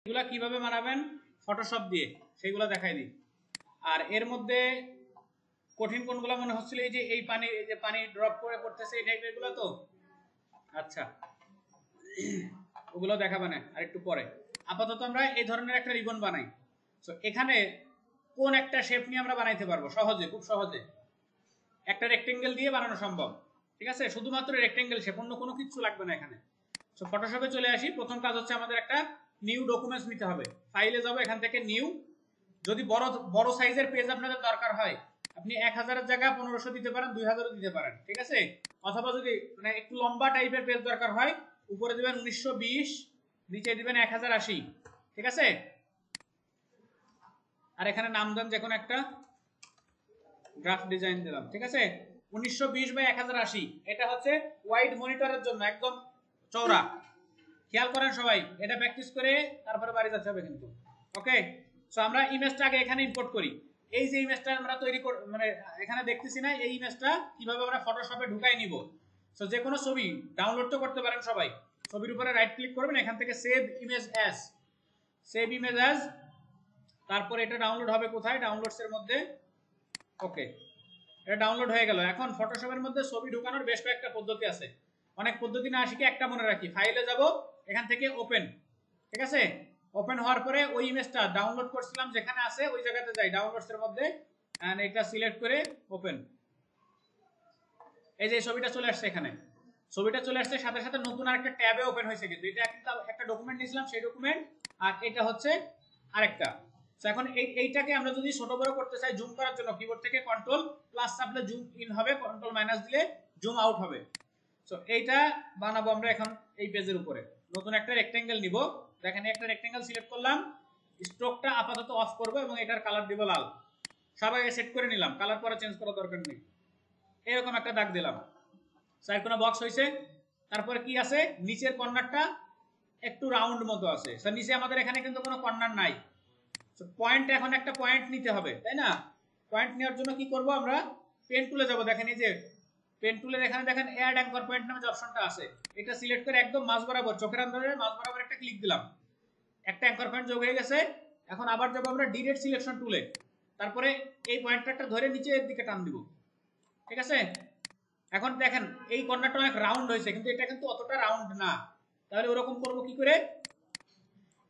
এগুলা কিভাবে বানাবেন ফটোশপ দিয়ে সেইগুলো দেখাই দিই। আর এর মধ্যে কঠিন কোনগুলো মনে হচ্ছিল এই যে পানি ড্রপ করে পড়তেছে এই টাইপের গুলো তো, আচ্ছা ওগুলো দেখাবো না আর একটু পরে। আপাতত আমরা এই ধরনের একটা রিবন বানাই। তো এখানে কোন একটা শেপ নিয়ে আমরা বানাইতে পারবো সহজে, খুব সহজে একটা রেক্টেঙ্গেল দিয়ে বানানো সম্ভব। ঠিক আছে, শুধুমাত্র রেক্টেঙ্গেল শেপ, অন্য কোনো কিছু লাগবে না এখানে। সো ফটোশপে চলে আসি। প্রথম কাজ হচ্ছে আমাদের একটা নিউ ডকুমেন্টস নিতে হবে। ফাইলে যাব, এখান থেকে নিউ। যদি বড় সাইজের পেজ আপনাদের দরকার হয় আপনি 1000 এর জায়গায় 1500 দিতে পারেন, 2000 দিতে পারেন, ঠিক আছে। অথবা যদি মানে একটু লম্বা টাইপের পেজ দরকার হয় উপরে দিবেন 1920, নিচে দিবেন 1080, ঠিক আছে। আর এখানে নাম দেন যে কোনো একটা, গ্রাফ ডিজাইন দিলাম, ঠিক আছে। 1920 বাই 1080, এটা হচ্ছে ওয়াইড মনিটরের জন্য একদম চওড়া। খেয়াল করেন সবাই, এটা প্র্যাকটিস করে তারপরে বাড়ি যেতে হবে কিন্তু। ওকে, সো আমরা ইমেজটা আগে এখানে ইম্পোর্ট করি। এই যে ইমেজটা আমরা তৈরি মানে এখানে দেখতেছি না, এই ইমেজটা কিভাবে আমরা ফটোশপে ঢুকাই নিব। সো যে কোনো ছবি ডাউনলোড তো করতে পারেন সবাই। ছবির উপরে রাইট ক্লিক করবেন, এখান থেকে save image as, save image as, তারপর এটা ডাউনলোড হবে কোথায়, ডাউনলোডস এর মধ্যে। ওকে, এটা ডাউনলোড হয়ে গেল। এখন ফটোশপের মধ্যে ছবি ঢোকানোর বেশ কয়েকটা পদ্ধতি আছে, অনেক পদ্ধতি না শিখে একটা মনে রাখি। ফাইলে যাব, এখান থেকে ওপেন, ঠিক আছে। ওপেন হওয়ার পরে ওই ইমেজটা ডাউনলোড করছিলাম যেখানে আছে ওই জায়গাতে যাই, ডাউনলোডস এর মধ্যে, এন্ড এটা সিলেক্ট করে ওপেন। এই যে ছবিটা চলে আসছে, এখানে ছবিটা চলে আসছে, সাথে সাথে নতুন আরেকটা ট্যাবে ওপেন হয়েছে। কিন্তু এটা একটা ডকুমেন্ট নিয়েছিলাম সেই ডকুমেন্ট, আর এটা হচ্ছে আরেকটা। সো এখন এইটাকে আমরা যদি ছোট বড় করতে চাই জুম করার জন্য কিবোর্ড থেকে কন্ট্রোল প্লাস চাপলে জুম ইন হবে, কন্ট্রোল মাইনাস দিলে জুম আউট হবে। সো এইটা বানাবো আমরা এখন এই পেজের উপরে। নতুন একটা রেক্টেঙ্গেল নিব, দেখেন একটা রেক্টেঙ্গেল সিলেক্ট করলাম, স্ট্রোকটা আপাতত অফ করব এবং এটার কালার দিব লাল। সবাই সেট করে নিলাম, কালার পরে চেঞ্জ করার দরকার নেই। এরকম একটা দাগ দিলাম, সাইড কোনো বক্স হয়েছে। তারপরে কি আছে, নিচের কর্নারটা একটু রাউন্ড মতো আছে। সো নিচে আমাদের এখানে কিন্তু কোনো কর্নার নাই। পয়েন্ট, এখন একটা পয়েন্ট নিতে হবে, তাই না। পয়েন্ট নেওয়ার জন্য কি করব, আমরা পেন টুলে যাব। দেখেন এই যে পেন টুলের এখানে দেখেন অ্যাড অ্যাঙ্কর পয়েন্ট নামে যে অপশনটা আছে, এটা সিলেক্ট করে একদম মাঝ বরাবর, চোখের আন্দাজে মাঝ বরাবর একটা ক্লিক দিলাম, একটা অ্যাঙ্কর পয়েন্ট যোগ হয়ে গেছে। এখন আবার যাব আমরা ডিরেক্ট সিলেকশন টুলে, তারপরে এই পয়েন্টারটা ধরে নিচের দিকে টান দিব, ঠিক আছে। এখন দেখেন এই কর্নারটা অনেক রাউন্ড হয়েছে, কিন্তু এটা কিন্তু অতটা রাউন্ড না। তাহলে ওরকম করব কি করে,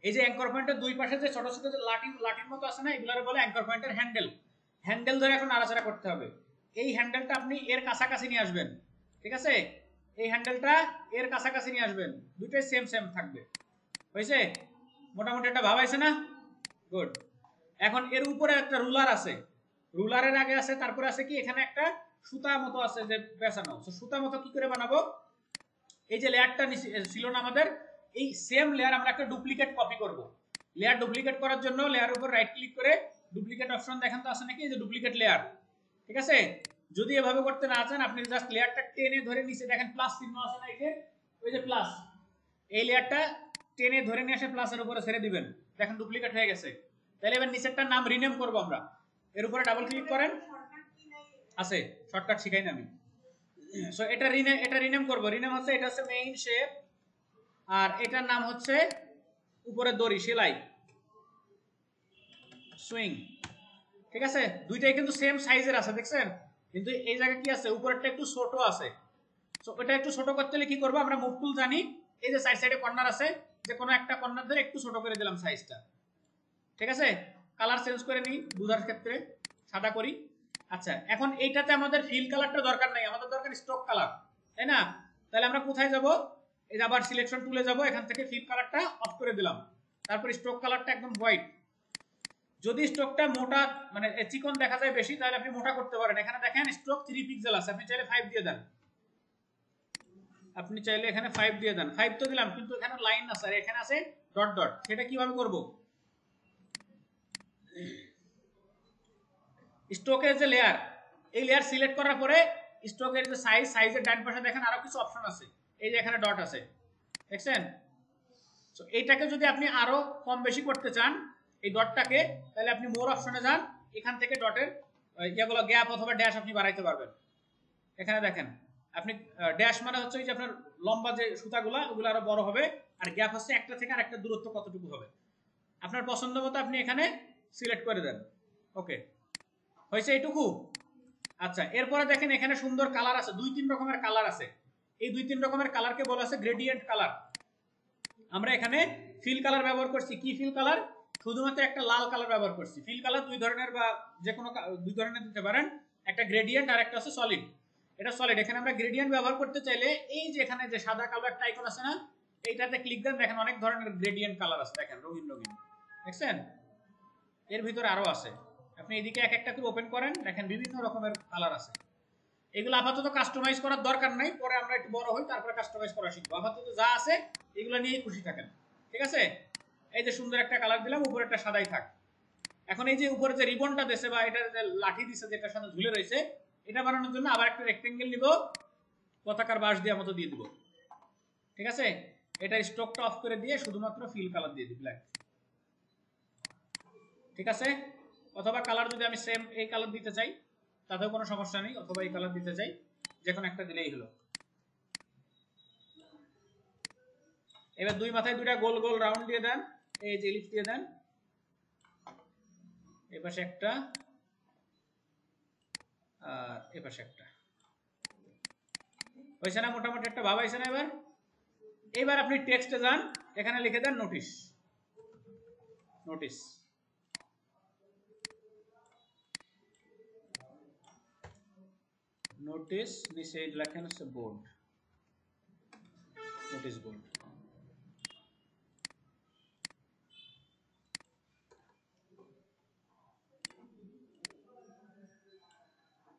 এই যে অ্যাঙ্কর পয়েন্টের দুই পাশে যে ছোট ছোট যে লাঠির মতো আছে না, এগুলোর বলে অ্যাঙ্কর পয়েন্টের হ্যান্ডেল। হ্যান্ডেল ধরে এখন নাড়াচাড়া করতে হবে। এই হ্যান্ডেলটা আপনি এর কাছাকাছি নিয়ে আসবেন, ঠিক আছে। এই হ্যান্ডেলটা এর কাছাকাছি নিয়ে আসবেন, দুটোই সেম সেম থাকবে। হয়েছে, মোটামুটি একটা ভাব আছে না, গুড। এখন এর উপরে একটা রুলার আছে, রুলারের আগে আছে, তারপরে আছে কি এখানে একটা সুতা মতো আছে যে পেঁচানো। সুতা মতো কি করে বানাবো, এই যে লেয়ারটা ছিল না আমাদের, এই সেম লেয়ার আমরা একটা ডুপ্লিকেট কপি করব। লেয়ার ডুপ্লিকেট করার জন্য লেয়ার উপর রাইট ক্লিক করে ডুপ্লিকেট অপশন দেখেন তো আছে নাকি, এই যে ডুপ্লিকেট লেয়ার, ঠিক আছে। যদি এভাবে করতে না চান আপনি জাস্ট লেয়ারটা টেনে ধরে নিচে দেখেন প্লাস চিহ্ন আছে না, এই যে ওই যে প্লাস, এই লেয়ারটা টেনে ধরে নিয়ে এসে প্লাসের উপরে ছেড়ে দিবেন, দেখেন ডুপ্লিকেট হয়ে গেছে। তাহলে এবার নিচেরটার নাম রিনেম করব আমরা। এর উপরে ডাবল ক্লিক করেন, আছে শর্টকাট শিখাই না আমি। সো এটা রিনেম করব। রিনেম হচ্ছে, এটা হচ্ছে মেইন শেপ, আর এটার নাম হচ্ছে উপরে দড়ি, সেলাই, সুইং, ঠিক আছে। দুইটাই কিন্তু সেম সাইজের আছে দেখছেন, কিন্তু এই জায়গায় কি আছে, উপরেরটা একটু ছোট আছে। সো এটা একটু ছোট করতে হলে কি করব, আমরা মুভ টুল জানি, এই যে সাইড সাইডে কর্নার আছে, যে কোনো একটা কর্নার ধরে একটু ছোট করে দিলাম সাইজটা, ঠিক আছে। কালার চেঞ্জ করে নিই, বুঝার ক্ষেত্রে সাদা করি। আচ্ছা, এখন এইটাতে আমাদের ফিল কালারটা দরকার নাই, আমাদের দরকার স্ট্রোক কালার, তাই না। তাহলে আমরা কোথায় যাব, এই আবার সিলেকশন টুলে যাব, এখান থেকে ফিল কালারটা অফ করে দিলাম, তারপর স্ট্রোক কালারটা একদম হোয়াইট। যদি স্ট্রোকটা মোটা মানে চিকন দেখা যায় বেশি, তাহলে আপনি মোটা করতে পারেন। এখানে দেখেন স্ট্রোক 3 পিক্সেল আছে, আপনি চাইলে 5 দিয়ে দেন, আপনি চাইলে এখানে 5 দিয়ে দেন। 5 তো দিলাম, কিন্তু এখানে লাইন আছে আর এখানে আছে ডট ডট। সেটা কিভাবে করব, স্ট্রোকের যে লেয়ার, এই লেয়ার সিলেক্ট করার পরে স্ট্রোকের যে সাইজের ডান পাশে দেখেন আরো কিছু অপশন আছে, এই যে এখানে ডট আছে, দেখছেন। সো এইটাকে যদি আপনি আরো কম বেশি করতে চান এই ডটটাকে, তাহলে আপনি মোর অপশনে যান, এখান থেকে ডটের ইয়াগুলো গ্যাপ অথবা ড্যাশ আপনি বাড়াইতে পারবেন। এখানে দেখেন আপনি ড্যাশ মানে হচ্ছে ওই যে আপনার লম্বা যে সুতাগুলা, ওগুলো আরো বড় হবে, আর গ্যাপ হচ্ছে একটা থেকে আরেকটা দূরত্ব কতটুকু হবে। আপনার পছন্দ মতো আপনি এখানে সিলেক্ট করে দেন। ওকে, হয়েছে এইটুকু। আচ্ছা, এরপরে দেখেন এখানে সুন্দর কালার আছে, 2-3 রকমের কালার আছে। এই 2-3 রকমের কালারকে বলা আছে গ্রেডিয়েন্ট কালার। আমরা এখানে ফিল কালার ব্যবহার করছি। কি ফিল কালার? শুধুমাত্র একটা লাল কালার ব্যবহার করছি। ফিল কালার দুই ধরনের বা যে কোনো দুই ধরনের দিতে পারেন, একটা গ্রেডিয়েন্ট আর একটা হচ্ছে সলিড। এটা সলিড। এখানে আমরা গ্রেডিয়েন্ট ব্যবহার করতে চাইলে এই যে এখানে যে সাদা কালো একটা আইকন আছে না, এইটাতে ক্লিক দেন, দেখেন অনেক ধরনের গ্রেডিয়েন্ট কালার আছে, দেখেন রঙিন রঙিন, দেখছেন? এর ভিতরে আরো আছে। আপনি এদিকে এক একটা করে ওপেন করেন, দেখেন বিভিন্ন রকমের কালার আছে। এগুলো আপাতত কাস্টমাইজ করার দরকার নাই, পরে আমরা একটু বড় হই তারপরে কাস্টমাইজ করা শিখবো। আপাতত যা আছে এগুলো নিয়েই খুশি থাকেন, ঠিক আছে? এই যে সুন্দর একটা কালার দিলাম, উপরে একটা সাদাই থাক। এখন এই যে উপরে যে রিবনটা দিয়েছে বা এটা যে লাঠি দিয়েছে যেটার সাথে ঝুলে রয়েছে, এটা বানানোর জন্য আবার একটা রেক্টেঙ্গেল নিব, পতাকার বাঁশ দিয়ে মতো দিয়ে দিব, ঠিক আছে? এটা স্টকটা অফ করে দিয়ে শুধুমাত্র ফিল কালার দিয়ে দিই, ব্ল্যাক, ঠিক আছে? অথবা কালার যদি আমি সেম এই কালার দিতে চাই তাতেও কোনো সমস্যা নেই, অথবা এই কালার দিতে চাই, যে কোনো একটা দিলেই হলো। এবার দুই মাথায় দুইটা গোল গোল রাউন্ড দিয়ে দেন, এই যে এলিপস দিয়ে দেন, এই পাশে একটা আর এই পাশে একটা। হয়েছে না? মোটামুটি একটা ভাব হয়েছে না? এবার আপনি টেক্সটে যান, এখানে লিখে দেন নোটিশ। নোটিশ, নোটিশ নিচে লেখেন হচ্ছে বোর্ড, নোটিশ বোর্ড।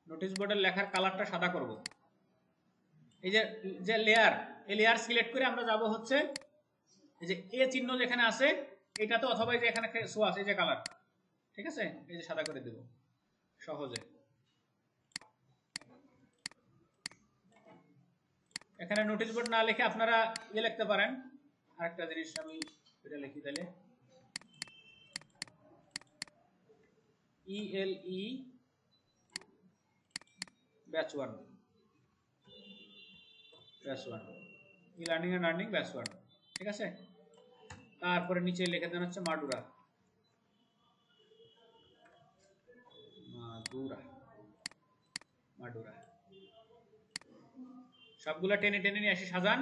নোটিশ বোর্ডের লেখার কালারটা সাদা করব। এই যে যে লেয়ার, এই লেয়ার সিলেক্ট করে আমরা যাব হচ্ছে এই যে এ চিহ্ন যেখানে আছে এটাতে, অথবা এই যে এখানে শো আছে এই যে কালার, ঠিক আছে? এই যে সাদা করে দেব সহজে। এখানে নোটিশ বোর্ড না লিখে আপনারা ইয়ে লিখতে পারেন, আরেকটা জিনিস আমি এটা লিখি তাহলে, ELE batch 1, batch 1, e learning and earning batch 1, ঠিক আছে? তারপরে নিচে লিখে দেন হচ্ছে মাডুরা, মাডুরা, মাডুরা। সবগুলো টেনে টেনে নিয়ে এসে সাজান।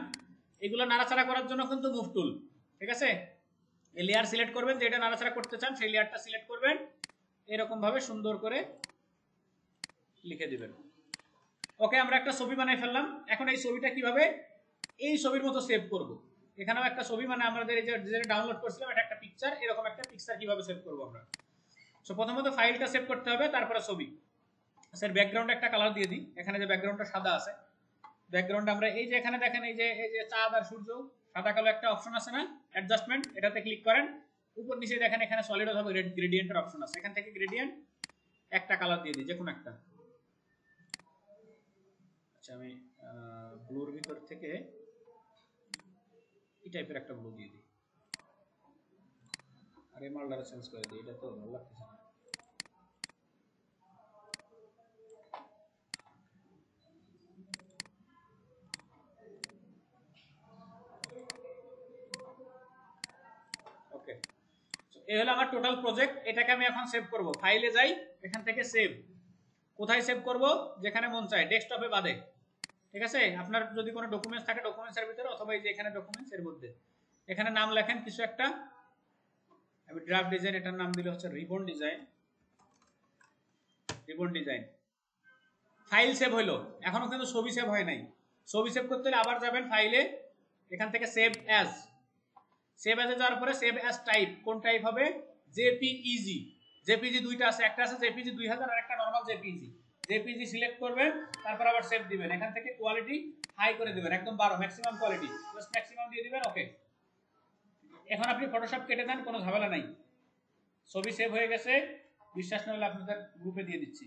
এগুলো নাড়াচাড়া করার জন্য কিন্তু মুভ টুল, ঠিক আছে? এই লেয়ার সিলেক্ট করবেন, যেটা নাড়াচাড়া করতে চান সেই লেয়ারটা সিলেক্ট করবেন, এরকম ভাবে সুন্দর করে লিখে দিবেন। ওকে, আমরা একটা ছবি বানাই ফেললাম। এখন এই ছবিটা কিভাবে এই ছবির মতো সেভ করব? এখানেও একটা ছবি, মানে আমাদের এই যে যেটা ডাউনলোড করছিলাম এটা একটা পিকচার, এরকম একটা পিকচার কিভাবে সেভ করব আমরা? সো প্রথমত ফাইলটা সেভ করতে হবে, তারপরে ছবি। স্যার ব্যাকগ্রাউন্ডে একটা কালার দিয়ে দিই। এখানে যে ব্যাকগ্রাউন্ডটা সাদা আছে, ব্যাকগ্রাউন্ড আমরা এই যে এখানে দেখেন এই যে চাঁদ আর সূর্য, সাদা কালো একটা অপশন আছে না, অ্যাডজাস্টমেন্ট, এটাতে ক্লিক করেন। উপর নিচে দেখেন এখানে সলিড অথবা গ্রেডিয়েন্টের অপশন আছে, এখান থেকে গ্রেডিয়েন্ট একটা কালার দিয়ে দিই, যে কোনো একটা। আচ্ছা, আমি ব্লুর ভিতর থেকে এই টাইপের একটা ব্লু দিয়ে দিই, আর এই মালটা চেঞ্জ করে দিই, এটা তো ভালো লাগতেছে না। ওকে, এই হলো আমার টোটাল প্রজেক্ট। এটাকে আমি এখন সেভ করব। ফাইলে যাই, এখান থেকে সেভ। কোথায় সেভ করব? যেখানে মন চায়, ডেস্কটপে বাদে, ঠিক আছে? আপনার যদি কোনো ডকুমেন্টস থাকে ডকুমেন্টসের ভিতরে, অথবা এই যে এখানে ডকুমেন্টস এর মধ্যে, এখানে নাম লেখেন কিছু একটা। আমি ড্রাফট ডিজাইন, এটার নাম দিলে হচ্ছে ribbon design, ribbon design. File save হইলো, এখনো কিন্তু ছবি সেভ হয় নাই। ছবি সেভ করতে হলে আবার যাবেন ফাইলে, এখান থেকে সেভ অ্যাজ, সেভ অ্যাজে যাওয়ার পরে সেভ অ্যাজ টাইপ, কোন টাইপ হবে? জেপিইজি। জেপিজি দুইটা আছে, একটা আছে জেপিজি 2000 আর একটা নরমাল জেপিজি। জেপিজি সিলেক্ট করবেন, তারপর আবার সেভ দিবেন। এখান থেকে কোয়ালিটি হাই করে দিবেন, একদম 12 ম্যাক্সিমাম কোয়ালিটি, জাস্ট ম্যাক্সিমাম দিয়ে দিবেন। ওকে, এখন আপনি ফটোশপ কেটে দেন, কোনো ঝামেলা নাই। ছবি সেভ হয়ে গেছে, বিশ্বাস না হলে আপনাদের গ্রুপে দিয়ে দিচ্ছি।